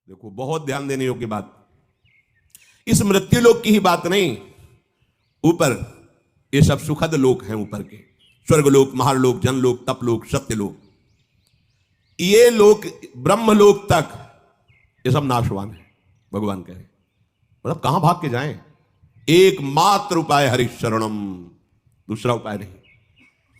देखो बहुत ध्यान देने योग्य बात, इस मृत्यु लोक की ही बात नहीं, ऊपर ये सब सुखद लोक हैं, ऊपर के स्वर्गलोक, महालोक, जनलोक, तपलोक, सत्यलोक, ये लोक ब्रह्मलोक तक ये सब नाशवान है। भगवान कह रहे मतलब कहां भाग के जाएं, एकमात्र उपाय हरिशरणम, दूसरा उपाय नहीं।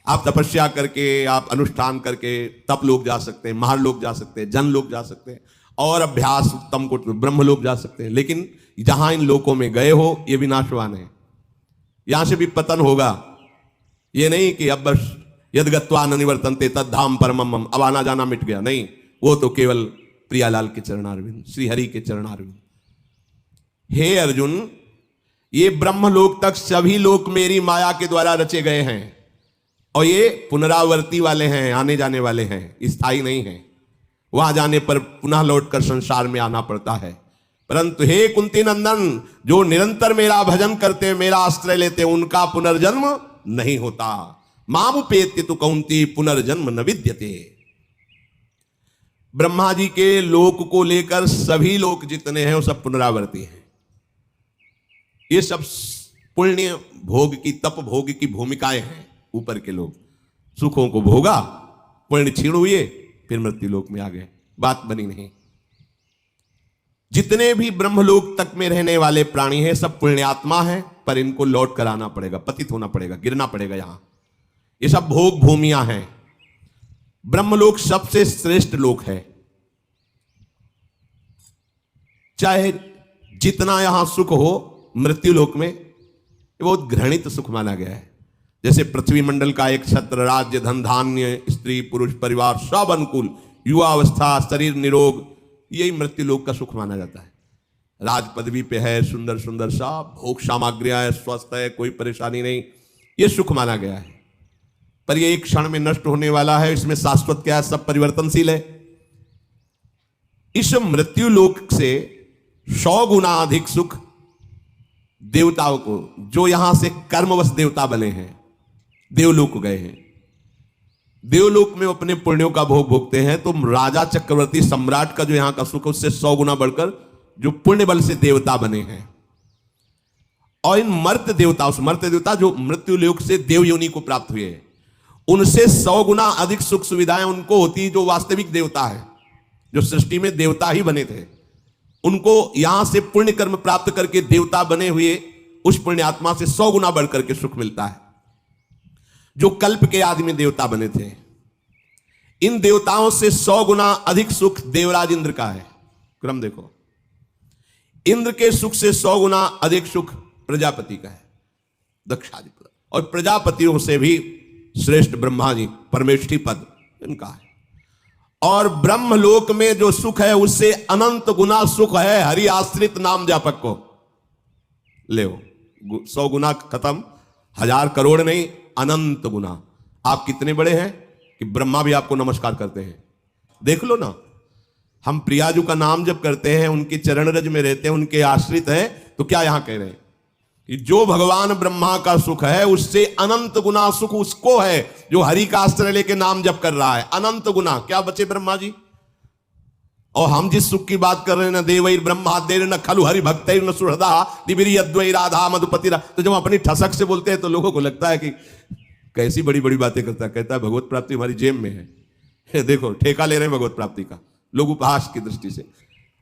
आप तपस्या करके, आप अनुष्ठान करके तप लोग जा सकते हैं, महालोक जा सकते हैं, जन लोग जा सकते हैं, और अभ्यास उत्तम को ब्रह्म लोग जा सकते हैं। लेकिन जहां इन लोकों में गए हो ये विनाशवान है, यहां से भी पतन होगा। ये नहीं कि अब बस यदगत्वा न निवर्तन्ते तद्धाम परमम, अब आना जाना मिट गया, नहीं, वो तो केवल प्रियालाल के चरणारविंद, श्री हरि के चरणारविंद। हे अर्जुन, ये ब्रह्मलोक तक सभी लोक मेरी माया के द्वारा रचे गए हैं, और ये पुनरावर्ती वाले हैं, आने जाने वाले हैं, स्थायी नहीं है। वहां जाने पर पुनः लौटकर संसार में आना पड़ता है। परंतु हे कुंती नंदन, जो निरंतर मेरा भजन करते, मेरा आश्रय लेते, उनका पुनर्जन्म नहीं होता। मामुपेत्य तु कौंती पुनर्जन्म न विद्यते। ब्रह्मा जी के लोक को लेकर सभी लोक जितने हैं वो सब पुनरावर्ती हैं। ये सब पुण्य भोग की, तप भोग की भूमिकाएं हैं। ऊपर के लोग सुखों को भोगा, पुण्य क्षीण हुए, फिर मृत्यु लोक में आ गए, बात बनी नहीं। जितने भी ब्रह्मलोक तक में रहने वाले प्राणी हैं सब पुण्यात्मा हैं, पर इनको लौट कर आना पड़ेगा, पतित होना पड़ेगा, गिरना पड़ेगा यहां। ये सब भोग भूमियां हैं। ब्रह्मलोक सबसे श्रेष्ठ लोक है। चाहे जितना यहां सुख हो, मृत्यु लोक में बहुत घृणित सुख माना गया है। जैसे पृथ्वी मंडल का एक छत्र, राज्य, धन, धान्य, स्त्री पुरुष परिवार सब अनुकूल, युवावस्था, शरीर निरोग, यही मृत्यु लोक का सुख माना जाता है। राज पदवी पे है, सुंदर सुंदर सा भोग सामग्रियां है, स्वस्थ है, कोई परेशानी नहीं, ये सुख माना गया है। पर ये एक क्षण में नष्ट होने वाला है, इसमें शाश्वत क्या है, सब परिवर्तनशील है। इस मृत्यु लोक से 100 गुना अधिक सुख देवताओं को, जो यहां से कर्मवश देवता बने हैं, देवलोक को गए हैं। देवलोक में अपने पुण्यों का भोग भोगते हैं, तो राजा चक्रवर्ती सम्राट का जो यहां का सुख, उससे 100 गुना बढ़कर जो पुण्य बल से देवता बने हैं। और इन मर्त देवता, उस मर्त देवता जो मृत्यु लोक से देव योनि को प्राप्त हुए हैं, उनसे 100 गुना अधिक सुख सुविधाएं उनको होती, जो वास्तविक देवता है, जो सृष्टि में देवता ही बने थे। उनको यहां से पुण्य कर्म प्राप्त करके देवता बने हुए उस पुण्यात्मा से 100 गुना बढ़कर के सुख मिलता है, जो कल्प के आदि में देवता बने थे। इन देवताओं से 100 गुना अधिक सुख देवराज इंद्र का है। क्रम देखो, इंद्र के सुख से 100 गुना अधिक सुख प्रजापति का है, दक्षाधिपति, और प्रजापतियों से भी श्रेष्ठ ब्रह्मा जी, परमेष्ठी पद इनका है। और ब्रह्मलोक में जो सुख है उससे अनंत गुना सुख है हरि आश्रित नाम जापक को। ले 100 गुना खत्म, 1000 करोड़ नहीं, अनंत गुना। आप कितने बड़े हैं कि ब्रह्मा भी आपको नमस्कार करते हैं। देख लो ना, हम प्रियाजू का नाम जब करते हैं, उनके चरण रज में रहते हैं, उनके आश्रित हैं, तो क्या यहां कह रहे हैं कि जो भगवान ब्रह्मा का सुख है उससे अनंत गुना सुख उसको है जो हरि का आश्रय लेके नाम जप कर रहा है। अनंत गुना क्या बचे ब्रह्मा जी। और हम जिस सुख की बात कर रहे हैं ना, देवैर ब्रह्मादेर न खलु हरि भक्तैर न सुहृदा दिविरी अद्वै राधा मधुपति, तो जब अपनी ठसक से बोलते हैं तो लोगों को लगता है कि कैसी बड़ी बड़ी बातें करता है। कहता है भगवत प्राप्ति हमारी जेब में है। देखो ठेका ले रहे हैं भगवत प्राप्ति का लोग उपहास की दृष्टि से।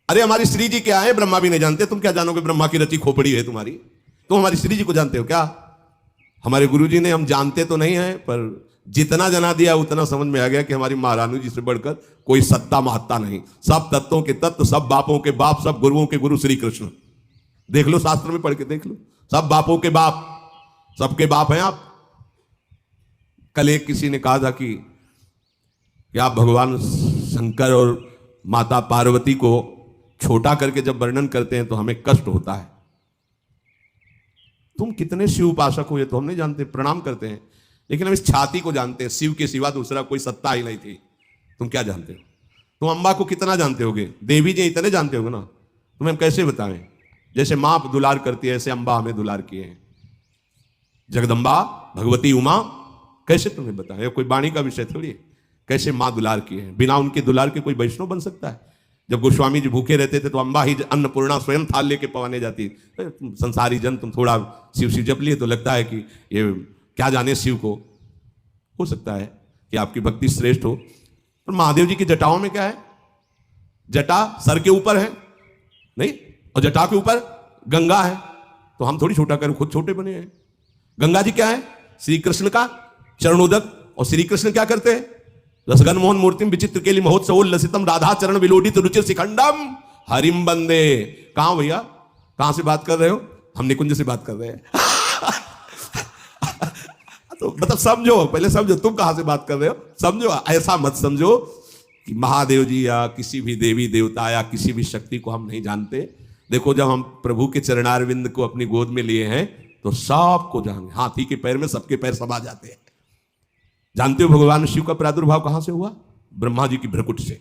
अरे हमारी श्री जी क्या है ब्रह्मा भी नहीं जानते, तुम क्या जानोगे ब्रह्मा की रची खोपड़ी है तुम्हारी। तुम हमारी श्री जी को जानते हो क्या? हमारे गुरु जी ने, हम जानते तो नहीं है, पर जितना जना दिया उतना समझ में आ गया कि हमारी महारानी जी से बढ़कर कोई सत्ता महत्ता नहीं। सब तत्वों के तत्व, सब बापों के बाप, सब गुरुओं के गुरु श्री कृष्ण। देख लो, शास्त्र में पढ़ के देख लो, सब बापों के बाप, सबके बाप हैं आप। कल एक किसी ने कहा था कि आप भगवान शंकर और माता पार्वती को छोटा करके जब वर्णन करते हैं तो हमें कष्ट होता है। तुम कितने शिव उपासक हो ये तो हम नहीं जानते, प्रणाम करते हैं, लेकिन हम इस छाती को जानते हैं। शिव के सिवा दूसरा कोई सत्ता ही नहीं थी। तुम क्या जानते हो? तुम अम्बा को कितना जानते होगे? देवी जी इतने जानते होगे ना, तुम्हें हम कैसे बताएं। जैसे मां दुलार करती है, ऐसे अम्बा हमें दुलार किए हैं। जगदम्बा भगवती उमा, कैसे तुम्हें बताएं? कोई वाणी का विषय थोड़ी है। कैसे मां दुलार किए हैं, बिना उनके दुलार के कोई वैष्णव बन सकता है? जब गोस्वामी जी भूखे रहते थे तो अम्बा ही अन्नपूर्णा स्वयं थाल लेके पवाने जाती, संसारी जन तुम थोड़ा शिव शिव जप लिए तो लगता है कि ये क्या जाने शिव को, हो सकता है कि आपकी भक्ति श्रेष्ठ हो। पर महादेव जी की जटाओं में क्या है? जटा सर के ऊपर है नहीं, और जटा के ऊपर गंगा है, तो हम थोड़ी छोटा करें, खुद छोटे बने हैं। गंगा जी क्या है? श्री कृष्ण का चरणोदक, और श्री कृष्ण क्या करते हैं? रसगन मोहन मूर्तिम विचित्र केली महोत्सव लसितम राधा चरण विलोडित रुचिर शिखंडम हरिम बंदे। कहां भैया, कहां से बात कर रहे हो? हम निकुंज से बात कर रहे हैं। तो मतलब समझो, पहले समझो तुम कहां से बात कर रहे हो, समझो। ऐसा मत समझो कि महादेव जी या किसी भी देवी देवता या किसी भी शक्ति को हम नहीं जानते। देखो, जब हम प्रभु के चरणारविंद को अपनी गोद में लिए हैं तो सबको जान, हाथी के पैर में सबके पैर समा जाते हैं। जानते हो भगवान शिव का प्रादुर्भाव कहां से हुआ? ब्रह्मा जी की भ्रकुट से।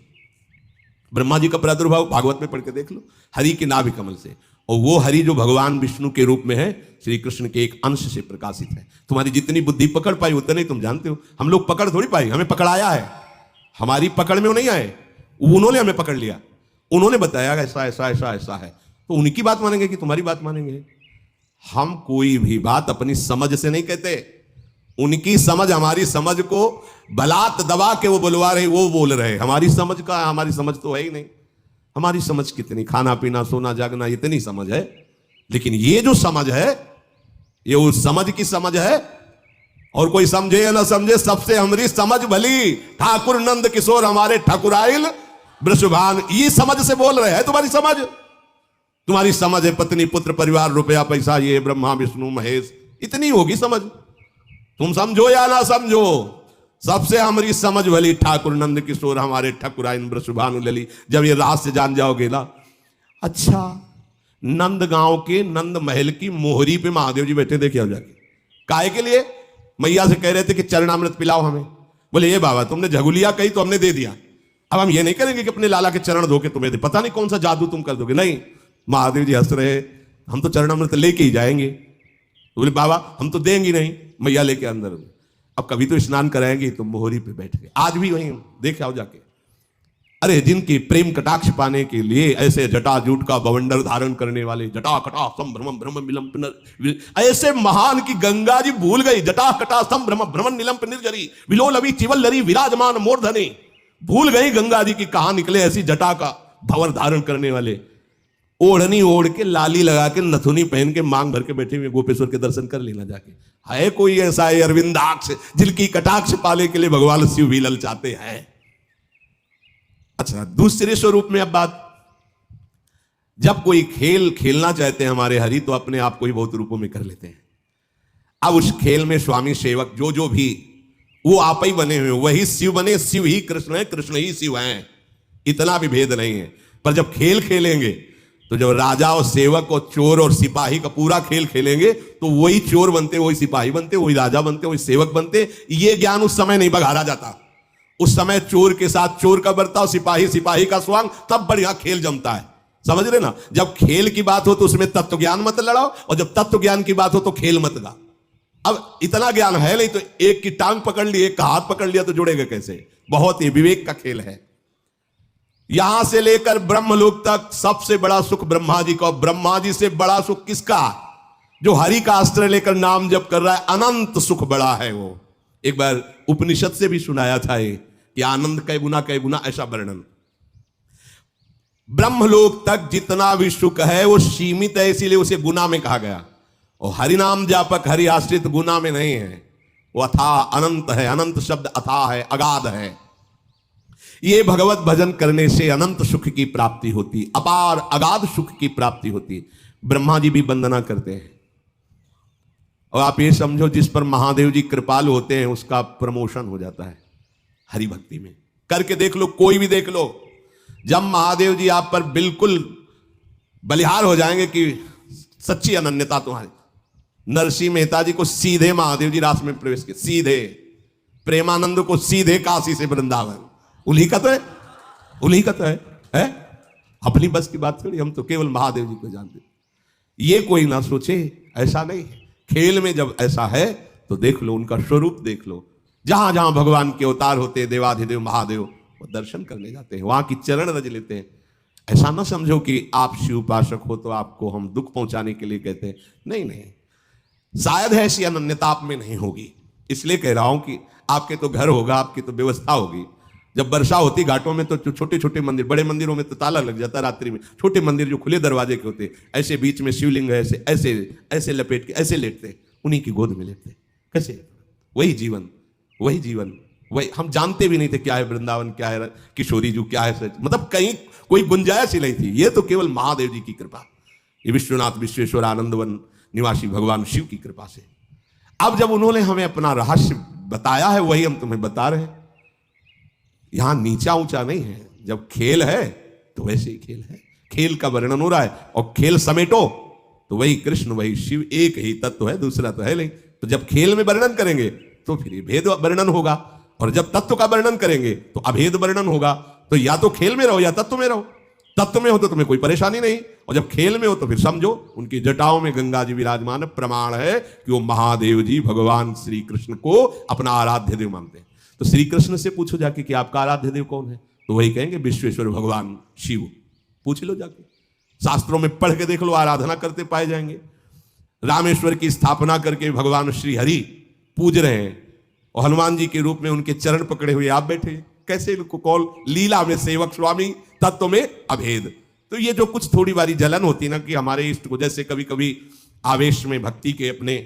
ब्रह्मा जी का प्रादुर्भाव भागवत में पढ़ के देख लो, हरि के नाभि कमल से। और वो हरि जो भगवान विष्णु के रूप में है, श्री कृष्ण के एक अंश से प्रकाशित है। तुम्हारी जितनी बुद्धि पकड़ पाई उतने ही तुम जानते हो। हम लोग पकड़ थोड़ी पाई, हमें पकड़ाया है। हमारी पकड़ में वो नहीं आए, उन्होंने हमें पकड़ लिया, उन्होंने बताया ऐसा ऐसा ऐसा ऐसा है, तो उनकी बात मानेंगे कि तुम्हारी बात मानेंगे? हम कोई भी बात अपनी समझ से नहीं कहते। उनकी समझ हमारी समझ को बलात् दबा के वो बुलवा रहे, वो बोल रहे। हमारी समझ का, हमारी समझ तो है ही नहीं। हमारी समझ कितनी, खाना पीना सोना जागना, इतनी समझ है। लेकिन ये जो समझ है, ये उस समझ की समझ है। और कोई समझे या ना समझे, सबसे हमारी समझ भली। ठाकुर नंद किशोर हमारे ठाकुराइल वृषभान, ये समझ से बोल रहे हैं। तुम्हारी समझ, तुम्हारी समझ है पत्नी पुत्र परिवार रुपया पैसा, ये ब्रह्मा विष्णु महेश, इतनी होगी समझ। तुम समझो या ना समझो, सबसे हमारी समझ भली। ठाकुर नंद किशोर हमारे ठाकुराइन वृषभानु लली। जब ये राज से जान जाओगे ना, अच्छा नंद गांव के नंद महल की मोहरी पे महादेव जी बैठे, देखे जाके। काहे के लिए? मैया से कह रहे थे कि चरणामृत पिलाओ हमें। बोले ये बाबा तुमने झगुलिया कही तो हमने दे दिया, अब हम ये नहीं करेंगे कि अपने लाला के चरण धो के तुम्हें दे, पता नहीं कौन सा जादू तुम कर दोगे। नहीं, महादेव जी हंस रहे, हम तो चरणामृत लेके ही जाएंगे। तो बोले बाबा हम तो देंगे नहीं। मैया लेके अंदर, अब कभी तो स्नान कराएंगे, तो मोहरी पे बैठ गए। आज भी वहीं देख आओ जाके। अरे जिनके प्रेम कटाक्ष पाने के लिए ऐसे जटा जूट का बवंडर धारण करने वाले, जटा कटा संभ्रम भ्रम विलंब, ऐसे महान की गंगा जी भूल गई। जटा कटा संभ्रम भ्रमण निलंप निर्जरी विलोल अभी चिवल लरी विराजमान मूर्धनी। भूल गई गंगा जी की कहां निकले ऐसी जटा का भवर धारण करने वाले। ओढ़नी ओढ़ के, लाली लगा के, नथुनी पहन के, मांग भर के बैठे हुए गोपेश्वर के दर्शन कर लेना जाके। है कोई ऐसा है अरविंदाक्ष जिनकी कटाक्ष पाने के लिए भगवान शिव भी ललचाते हैं? अच्छा, दूसरे स्वरूप में अब बात, जब कोई खेल खेलना चाहते हैं हमारे हरि, तो अपने आप को ही बहुत रूपों में कर लेते हैं। अब उस खेल में स्वामी सेवक जो भी वो आप ही बने हुए, वही शिव बने। शिव ही कृष्ण है, कृष्ण ही शिव हैं, इतना भी भेद नहीं है। पर जब खेल खेलेंगे, तो जब राजा और सेवक और चोर और सिपाही का पूरा खेल खेलेंगे, तो वही चोर बनते, वही सिपाही बनते, वही राजा बनते, वही सेवक बनते। ये ज्ञान उस समय नहीं बघारा जाता। उस समय चोर के साथ चोर का बर्ताव, सिपाही सिपाही का स्वांग, तब बढ़िया खेल जमता है। समझ रहे ना? जब खेल की बात हो तो उसमें तत्व ज्ञान मत लड़ाओ, और जब तत्व ज्ञान की बात हो तो खेल मत गा। अब इतना ज्ञान है नहीं, तो एक की टांग पकड़ ली, एक का हाथ पकड़ लिया, तो जुड़ेगा कैसे? बहुत ही विवेक का खेल है। यहां से लेकर ब्रह्मलोक तक सबसे बड़ा सुख ब्रह्मा जी का। ब्रह्मा जी से बड़ा सुख किसका? जो हरि का अस्त्र लेकर नाम जप कर रहा है, अनंत सुख बड़ा है वो। एक बार उपनिषद से भी सुनाया था ये कि आनंद कै गुना ऐसा वर्णन। ब्रह्मलोक तक जितना भी सुख है वो सीमित है, इसीलिए उसे गुना में कहा गया। और हरिनाम जापक हरि आश्रित गुना में नहीं है, वो अथाह अनंत है। अनंत शब्द अथाह है, अगाध है। ये भगवत भजन करने से अनंत सुख की प्राप्ति होती, अपार अगाध सुख की प्राप्ति होती। ब्रह्मा जी भी वंदना करते हैं। और आप ये समझो, जिस पर महादेव जी कृपालु होते हैं उसका प्रमोशन हो जाता है हरि भक्ति में। करके देख लो, कोई भी देख लो। जब महादेव जी आप पर बिल्कुल बलिहार हो जाएंगे कि सच्ची अनन्यता तुम्हारी, नरसिंह मेहता जी को सीधे महादेव जी रास में प्रवेश किए, सीधे। प्रेमानंद को सीधे काशी से वृंदावन। उन्हीं का तो है, उन्हीं का तो है? अपनी बस की बात थोड़ी, हम तो केवल महादेव जी को जानते। ये कोई ना सोचे, ऐसा नहीं है। खेल में जब ऐसा है तो देख लो, उनका स्वरूप देख लो। जहां जहां भगवान के अवतार होते हैं, देवाधिदेव महादेव, वो दर्शन करने जाते हैं, वहां की चरण रज लेते हैं। ऐसा ना समझो कि आप शिव उपासक हो तो आपको हम दुख पहुंचाने के लिए कहते हैं, नहीं नहीं, शायद ऐसी अनन्यता आप में नहीं होगी, इसलिए कह रहा हूं कि आपके तो घर होगा, आपकी तो व्यवस्था होगी। जब वर्षा होती घाटों में तो छोटे छोटे मंदिर, बड़े मंदिरों में तो ताला लग जाता रात्रि में, छोटे मंदिर जो खुले दरवाजे के होते, ऐसे बीच में शिवलिंग ऐसे ऐसे ऐसे लपेट के ऐसे लेटते, उन्हीं की गोद में लेटते। कैसे? वही जीवन, वही जीवन, वही। हम जानते भी नहीं थे क्या है वृंदावन, क्या है किशोरी जू, क्या है सच, मतलब कहीं कोई गुंजाइश ही नहीं थी। ये तो केवल महादेव जी की कृपा, ये विश्वनाथ विश्वेश्वर आनंदवन निवासी भगवान शिव की कृपा से। अब जब उन्होंने हमें अपना रहस्य बताया है, वही हम तुम्हें बता रहे हैं। यहां नीचा ऊंचा नहीं है, जब खेल है तो वैसे ही खेल है, खेल का वर्णन हो रहा है, और खेल समेटो तो वही कृष्ण वही शिव, एक ही तत्व है, दूसरा तो है नहीं। तो जब खेल में वर्णन करेंगे तो फिर भेद वर्णन होगा, और जब तत्व का वर्णन करेंगे तो अभेद वर्णन होगा। तो या तो खेल में रहो या तत्व में रहो। तत्व में हो तो तुम्हें कोई परेशानी नहीं, और जब खेल में हो तो फिर समझो उनकी जटाओं में गंगा जी विराजमान, प्रमाण है कि वो महादेव जी भगवान श्री कृष्ण को अपना आराध्य देव मानते हैं। तो श्री कृष्ण से पूछो जाके कि आपका आराध्य देव कौन है, तो वही कहेंगे विश्वेश्वर भगवान शिव। पूछ लो जाके, शास्त्रों में पढ़ के देख लो, आराधना करते पाए जाएंगे। रामेश्वर की स्थापना करके भगवान श्री हरि पूज रहे हैं, और हनुमान जी के रूप में उनके चरण पकड़े हुए आप बैठे। कैसे इनको कॉल, लीला में सेवक स्वामी, तत्व में अभेद। तो ये जो कुछ थोड़ी बारी जलन होती ना कि हमारे इष्ट को, जैसे कभी कभी आवेश में भक्ति के अपने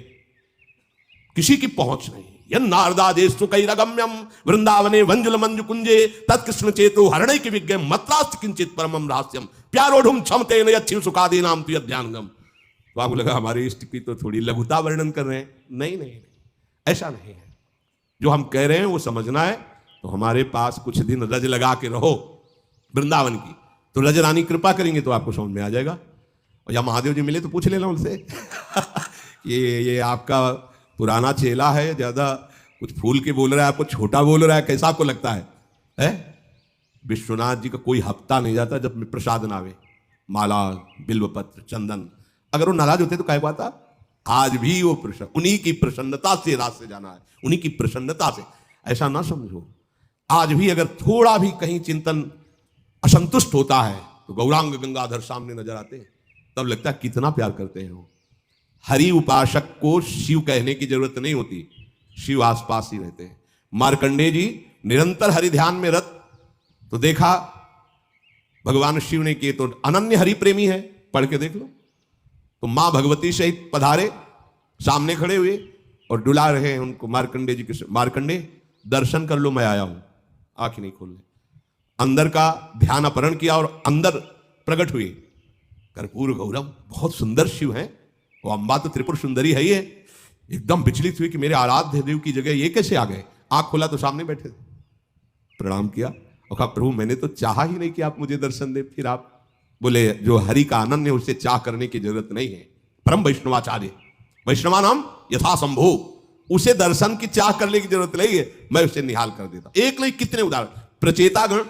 किसी की पहुंच नहीं, यन्नारदादेशु कैरगम्यम वृंदावने वंजुल मंजु कुंजे तत्कृष्ण चेतो हरणै की विज्ञ मत्रास्त किंचित परमम रहस्यम प्यारोढ़ुम क्षमते न यच्छिव सुखादि नाम तु यज्ञानगम। तो आपको लगा हमारे इष्ट की तो थोड़ी लघुता वर्णन कर रहे हैं। नहीं नहीं, ऐसा नहीं है। जो हम कह रहे हैं वो समझना है। तो हमारे पास कुछ दिन रज लगा के रहो वृंदावन की, तो रज रानी कृपा करेंगे तो आपको समझ में आ जाएगा। और या महादेव जी मिले तो पूछ लेना उनसे ये आपका पुराना चेला है, ज्यादा कुछ फूल के बोल रहा है, आपको छोटा बोल रहा है, कैसा आपको लगता है? विश्वनाथ जी का कोई हफ्ता नहीं जाता जब प्रसाद ना आवे, माला बिल्वपत्र चंदन। अगर वो नाराज होते तो क्या बात था? आज भी वो प्रसन्न, उन्हीं की प्रसन्नता से रात से जाना है, उन्हीं की प्रसन्नता से। ऐसा ना समझो, आज भी अगर थोड़ा भी कहीं चिंतन असंतुष्ट होता है तो गौरांग गंगाधर सामने नजर आते हैं, तब लगता है कितना प्यार करते हैं वो। हरि उपासक को शिव कहने की जरूरत नहीं होती, शिव आसपास ही रहते हैं। मार्कंडेय जी निरंतर हरि ध्यान में रत, तो देखा भगवान शिव ने किए, तो अनन्य हरि प्रेमी है, पढ़ के देख लो। तो मां भगवती सहित पधारे, सामने खड़े हुए और डुला रहे हैं उनको। मार्कंडेय जी के, मार्कंडेय दर्शन कर लो, मैं आया हूं। आंख नहीं खोलने, अंदर का ध्यान अपहरण किया और अंदर प्रकट हुए। कर्पूर गौरम, बहुत सुंदर शिव हैं, वो अम्बा तो त्रिपुर सुंदरी है ही है। एकदम विचलित हुई कि मेरे आराध्य देव की जगह ये कैसे आ गए। आंख खोला तो सामने बैठे थे, प्रणाम किया और कहा प्रभु मैंने तो चाहा ही नहीं कि आप मुझे दर्शन दे। फिर आप बोले जो हरि का आनंद है उसे चाह करने की जरूरत नहीं है। परम वैष्णवाचार्य वैष्णवा नाम यथा संभो, उसे दर्शन की चाह करने की जरूरत नहीं है, मैं उसे निहाल कर देता। एक नहीं कितने उदाहरण। प्रचेतागण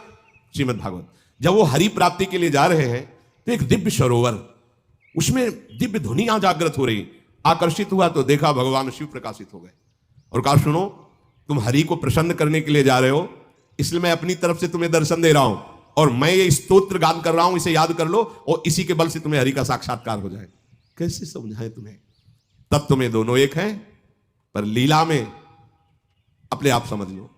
श्रीमद् भागवत, जब वो हरि प्राप्ति के लिए जा रहे हैं तो एक दिव्य सरोवर, उसमें दिव्य ध्वनियां जागृत हो रही। आकर्षित हुआ तो देखा भगवान शिव प्रकाशित हो गए और कहा सुनो तुम हरि को प्रसन्न करने के लिए जा रहे हो, इसलिए मैं अपनी तरफ से तुम्हें दर्शन दे रहा हूं, और मैं ये स्तोत्र गान कर रहा हूं, इसे याद कर लो और इसी के बल से तुम्हें हरि का साक्षात्कार हो जाए। कैसे समझाएं तुम्हें? तत्व में दोनों एक हैं, पर लीला में अपने आप समझ लो,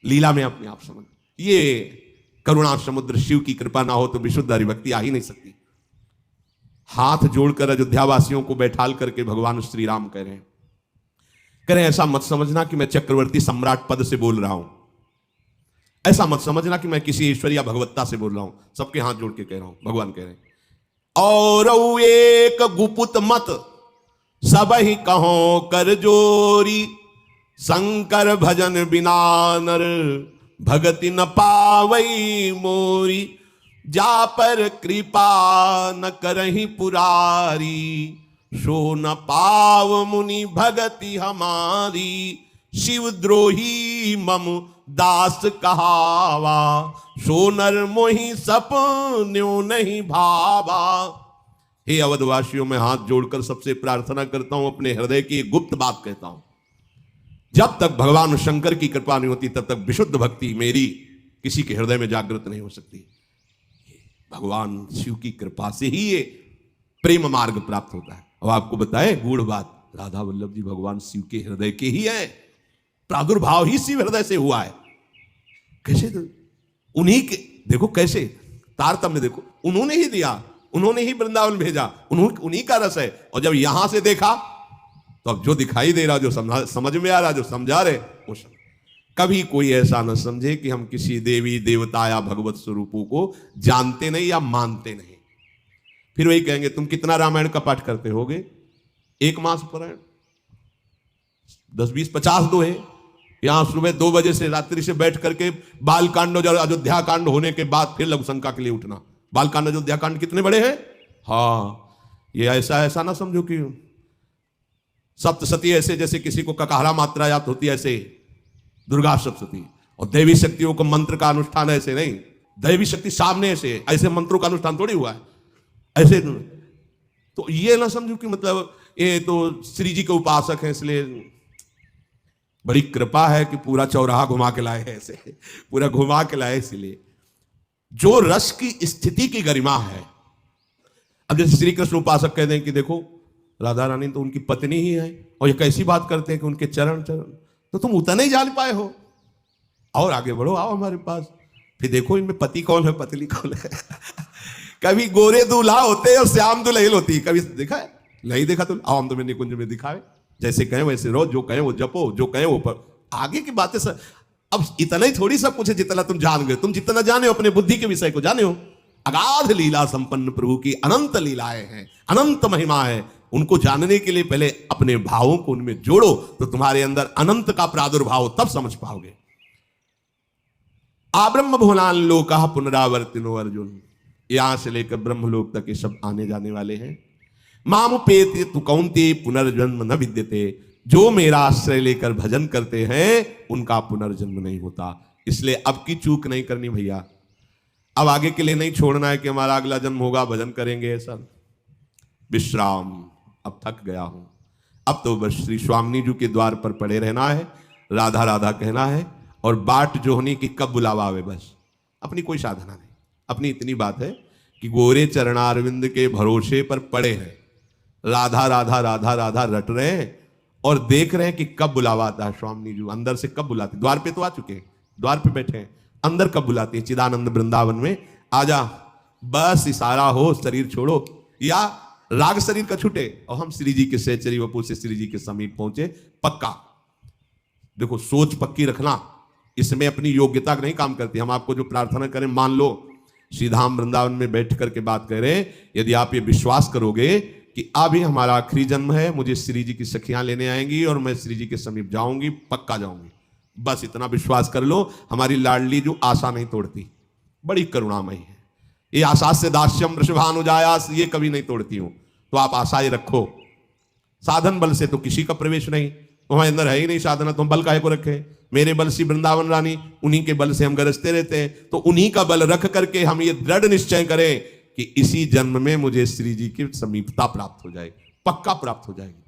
लीला में अपने आप समझ। ये करुणा समुद्र शिव की कृपा ना हो तो विशुद्ध हरिभक्ति आ ही नहीं सकती। हाथ जोड़कर अयोध्या वासियों को बैठाल करके भगवान श्री राम कह रहे हैं ऐसा मत समझना कि मैं चक्रवर्ती सम्राट पद से बोल रहा हूं, ऐसा मत समझना कि मैं किसी ईश्वर या भगवत्ता से बोल रहा हूं। सबके हाथ जोड़ के कह रहा हूं, भगवान कह रहे हैं और एक गुपुत मत सब ही कहो कर जोरी, शंकर भजन बिना नर भगति न पावई मोरी, जा पर कृपा न करही पुरारी, सो न पाव मुनि भगति हमारी, शिव द्रोही मम दास कहावा, सो नर मोहि सपन्यों नहीं भावा। हे अवधवासियों, मैं हाथ जोड़कर सबसे प्रार्थना करता हूं, अपने हृदय की एक गुप्त बात कहता हूं। जब तक भगवान शंकर की कृपा नहीं होती तब तक विशुद्ध भक्ति मेरी किसी के हृदय में जागृत नहीं हो सकती। भगवान शिव की कृपा से ही ये प्रेम मार्ग प्राप्त होता है। अब आपको बताएं गूढ़ बात, राधा वल्लभ जी भगवान शिव के हृदय के ही हैं, प्रादुर्भाव ही शिव हृदय से हुआ है। कैसे? तो उन्हीं के देखो कैसे तारतम्य देखो, उन्होंने ही दिया, उन्होंने ही वृंदावन भेजा, उन्हीं का रस है। और जब यहां से देखा तो अब जो दिखाई दे रहा, जो समझ में आ रहा, जो समझा रहे वो समझ। कभी कोई ऐसा न समझे कि हम किसी देवी देवता या भगवत स्वरूपों को जानते नहीं या मानते नहीं। फिर वही कहेंगे तुम कितना रामायण का पाठ करते होगे? एक मास पारायण 10, 20, 50 दोहे। यहां सुबह 2 बजे से रात्रि से बैठ करके बाल कांड और अयोध्या कांड होने के बाद फिर लघु शंका के लिए उठना। बाल कांड अयोध्या कांड कितने बड़े हैं? हाँ, ये ऐसा ना समझो कि सप्तशती ऐसे जैसे किसी को ककारा मात्रा याद होती है ऐसे दुर्गा सप्तशती, और दैवी शक्तियों को मंत्र का अनुष्ठान ऐसे नहीं। दैवी शक्ति सामने ऐसे मंत्रों का अनुष्ठान थोड़ी हुआ है ऐसे। तो ये ना समझो कि मतलब ये तो श्री जी के उपासक हैं इसलिए बड़ी कृपा है कि पूरा चौराहा घुमा के लाए हैं, ऐसे पूरा घुमा के लाए। इसलिए जो रस की स्थिति की गरिमा है, अब जैसे श्री कृष्ण उपासक कहते हैं कि देखो राधा रानी तो उनकी पत्नी ही है, और ये कैसी बात करते हैं कि उनके चरण, तो तुम उतना ही जान पाए हो, और आगे बढ़ो, आओ हमारे पास, फिर देखो इनमें पति कौन है पत्नी कौन है। कभी गोरे दूल्हा होते और श्याम दुल्हन होती, कभी देखा है? नहीं देखा तो आओ हम तुम्हें निकुंज में दिखावे, जैसे कहें वैसे रहो, जो कहें वो जपो, जो कहें वो पर आगे की बातें सर। अब इतना ही थोड़ी सब कुछ है जितना तुम जान गए। तुम जितना जाने हो अपने बुद्धि के विषय को जाने हो। अगाध लीला संपन्न प्रभु की अनंत लीलाएं हैं, अनंत महिमा है। उनको जानने के लिए पहले अपने भावों को उनमें जोड़ो, तो तुम्हारे अंदर अनंत का प्रादुर्भाव तब समझ पाओगे। आब्रह्म भुवनान लोका पुनरावर्तिनो अर्जुन, यहां से लेकर ब्रह्मलोक तक ये सब आने जाने वाले हैं। मामुपेति तु कौन्तेय पुनर्जन्म न विद्यते, जो मेरा आश्रय लेकर भजन करते हैं उनका पुनर्जन्म नहीं होता। इसलिए अब की चूक नहीं करनी भैया, अब आगे के लिए नहीं छोड़ना है कि हमारा अगला जन्म होगा भजन करेंगे सब। विश्राम, अब थक गया हूं, अब तो बस श्री स्वामिनी जी के द्वार पर पड़े रहना है, राधा राधा कहना है, और बाट जो होनी कि कब बुलावा आवे, बस अपनी कोई साधना नहीं। अपनी इतनी बात है कि गोरे चरणारविंद के भरोसे पर पड़े हैं, राधा राधा राधा राधा रट रहे हैं और देख रहे हैं कि कब बुलावा आता है। स्वामिनी जी अंदर से कब बुलाती, द्वार पे तो आ चुके हैं, द्वार पे बैठे हैं, अंदर कब बुलाती है? चिदानंद वृंदावन में आजा, बस इशारा हो, शरीर छोड़ो, या राग शरीर का छूटे और हम श्री जी के सहचरी वपू से श्री जी के समीप पहुंचे। पक्का देखो, सोच पक्की रखना, इसमें अपनी योग्यता नहीं काम करती। हम आपको जो प्रार्थना करें, मान लो श्रीधाम वृंदावन में बैठ करके बात करें, यदि आप ये विश्वास करोगे कि अभी हमारा आखिरी जन्म है, मुझे श्री जी की सखियां लेने आएंगी और मैं श्री जी के समीप जाऊंगी, पक्का जाऊंगी, बस इतना विश्वास कर लो। हमारी लाडली जो आशा नहीं तोड़ती, बड़ी करुणामयी है। ये आशा से दास्यम वृषभानुजायास, ये कभी नहीं तोड़ती हूं। तो आप आशाएं रखो। साधन बल से तो किसी का प्रवेश नहीं, तुम्हारे अंदर है ही नहीं साधना, तुम बल काहे को रखे? मेरे बल सी वृंदावन रानी, उन्हीं के बल से हम गरजते रहते हैं। तो उन्हीं का बल रख करके हम ये दृढ़ निश्चय करें कि इसी जन्म में मुझे श्री जी की समीपता प्राप्त हो जाएगी, पक्का प्राप्त हो जाएगी।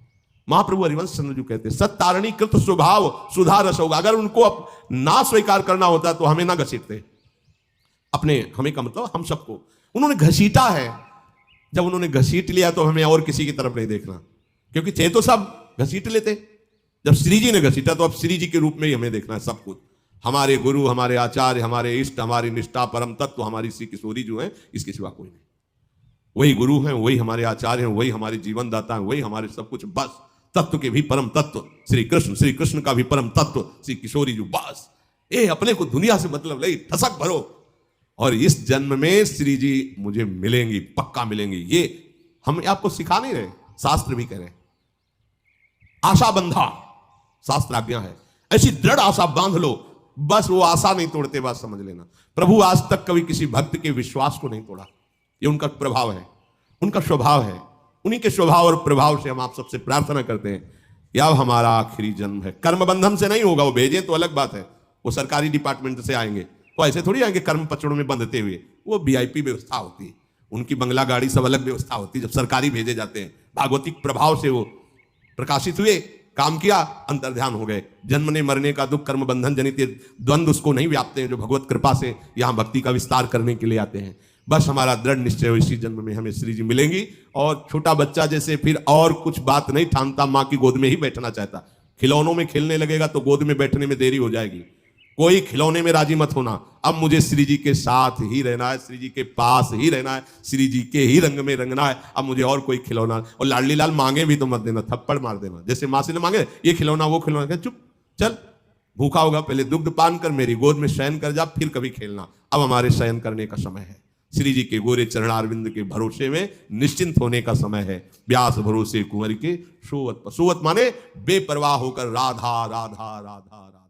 महाप्रभु हरिवंश चंद्र जी कहते हैं सत्तारणी कृत स्वभाव सुधा रस होगा। अगर उनको ना स्वीकार करना होता तो हमें ना घसीटते, अपने हमें का मतलब हम सबको उन्होंने घसीटा है। जब उन्होंने घसीट लिया तो हमें और किसी की तरफ नहीं देखना, क्योंकि थे तो सब घसीट लेते। जब श्री जी ने घसीटा तो अब श्री जी के रूप में ही हमें देखना है सब कुछ। हमारे गुरु, हमारे आचार्य, हमारे इष्ट, हमारी निष्ठा, परम तत्व हमारी श्री किशोरी जो है, इसके सिवा कोई नहीं। वही गुरु हैं, वही हमारे आचार्य हैं, वही हमारे जीवन दाता हैं, वही हमारे सब कुछ। बस तत्व के भी परम तत्व श्री कृष्ण का भी परम तत्व श्री किशोरी जी। बस ये अपने को दुनिया से मतलब नहीं, ठसक भरो। और इस जन्म में श्री जी मुझे मिलेंगी, पक्का मिलेंगी। ये हम आपको सिखा नहीं रहे, शास्त्र भी कह रहे हैं। आशा बंधा शास्त्र आज्ञा है, ऐसी दृढ़ आशा बांध लो, बस वो आशा नहीं तोड़ते, बात समझ लेना। प्रभु आज तक कभी किसी भक्त के विश्वास को नहीं तोड़ा, ये उनका प्रभाव है, उनका स्वभाव है। उन्हीं के स्वभाव और प्रभाव से हम आप सबसे प्रार्थना करते हैं कि अब हमारा आखिरी जन्म है। कर्म बंधन से नहीं होगा, वो भेजे तो अलग बात है, वो सरकारी डिपार्टमेंट से आएंगे, तो ऐसे थोड़ी आएंगे कर्म पचड़ों में बंधते हुए। वो वीआईपी व्यवस्था होती है, उनकी बंगला गाड़ी सब अलग व्यवस्था होती है। जब सरकारी भेजे जाते हैं, भागवतिक प्रभाव से वो प्रकाशित हुए, काम किया, अंतर्ध्यान हो गए। जन्मने मरने का दुख कर्म बंधन जनित द्वंद्व उसको नहीं व्यापते हैं, जो भगवत कृपा से यहां भक्ति का विस्तार करने के लिए आते हैं। बस हमारा दृढ़ निश्चय हो इसी जन्म में हमें श्री जी मिलेंगी। और छोटा बच्चा जैसे फिर और कुछ बात नहीं ठानता, माँ की गोद में ही बैठना चाहता। खिलौनों में खेलने लगेगा तो गोद में बैठने में देरी हो जाएगी। कोई खिलौने में राजी मत होना। अब मुझे श्री जी के साथ ही रहना है, श्री जी के पास ही रहना है, श्री जी के ही रंग में रंगना है। अब मुझे और कोई खिलौना, और लाडली लाल मांगे भी तो मत देना, थप्पड़ मार देना। जैसे माँ से ने मांगे ये खिलौना वो खिलौना, चुप चल, भूखा होगा, पहले दुग्ध पान कर, मेरी गोद में शयन कर जा, फिर कभी खेलना। अब हमारे शयन करने का समय है। श्री जी के गोरे चरणारविंद के भरोसे में निश्चिंत होने का समय है। व्यास भरोसे कुंवर के सोवत, सोवत माने बेपरवाह होकर राधा राधा राधा राधा।